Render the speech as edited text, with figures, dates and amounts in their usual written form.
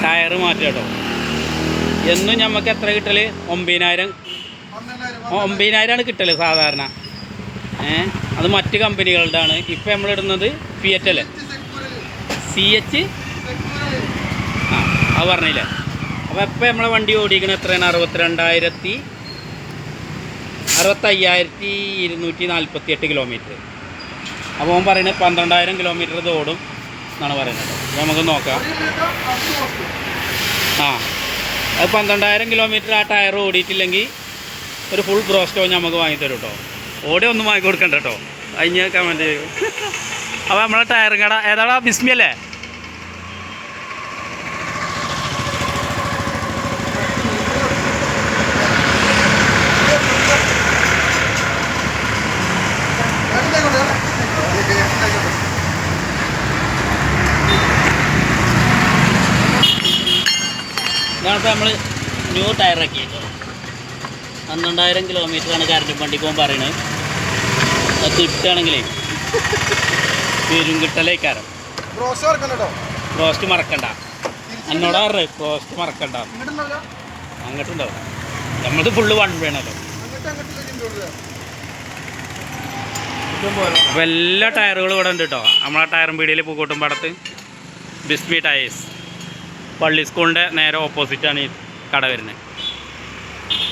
Tyre മാറ്റുക കേട്ടോ. എന്നും നമുക്ക് എത്ര കിട്ടൽ? 9,000 കിട്ടൽ സാധാരണ. അത് മറ്റ് കമ്പനികളുടെ ആണ്. ഇപ്പം നമ്മളിടുന്നത് ഫിയറ്റ് അല്ലേ, CH. ആ അത് പറഞ്ഞില്ലേ. അപ്പോൾ എപ്പോൾ നമ്മളെ വണ്ടി ഓടിക്കണത് എത്രയാണ്? 65,248 കിലോമീറ്റർ. അപ്പോൾ അവൻ പറയുന്നത് 12,000 കിലോമീറ്റർ ഇത് ഓടും എന്നാണ് പറയുന്നത്. നമുക്ക് നോക്കാം. ആ അത് 12,000 കിലോമീറ്റർ ആ ടയർ ഓടിയിട്ടില്ലെങ്കിൽ ഒരു ഫുൾ ബ്രോസ്റ്റോ നമുക്ക് വാങ്ങിത്തരും കേട്ടോ. ഓടി ഒന്നും വാങ്ങി കൊടുക്കണ്ട കേട്ടോ. അതിന് കമൻറ്റ് ചെയ്യും. അപ്പോൾ നമ്മളെ ടയറും കട ഏതാടാ? ബിസ്മി അല്ലേ? ഇതാണിപ്പോൾ നമ്മൾ ന്യൂ ടയറാക്കിയത്. 12,000 കിലോമീറ്ററാണ് കറണ്ട് വണ്ടിക്ക് പോകാൻ പറയുന്നത്. അത് കിട്ടുകയാണെങ്കിലേ പേരും കിട്ടലേക്കാരം. റോസ്റ്റ് മറക്കണ്ട. എന്നോടാ റോസ്റ്റ് മറക്കണ്ട. അങ്ങോട്ടുണ്ടാവും. നമ്മളത് ഫുള്ള് വൺ വേണമല്ലോ. അപ്പോൾ എല്ലാ ടയറുകളും ഇവിടെ ഉണ്ട് കേട്ടോ. നമ്മളെ ടയറും പീടികയിൽ പൂക്കോട്ടും പടത്ത് ബിസ്മി ടയേഴ്സ്. പള്ളി സ്കൂളിൻ്റെ നേരെ ഓപ്പോസിറ്റാണ് ഈ കട വരുന്നത്.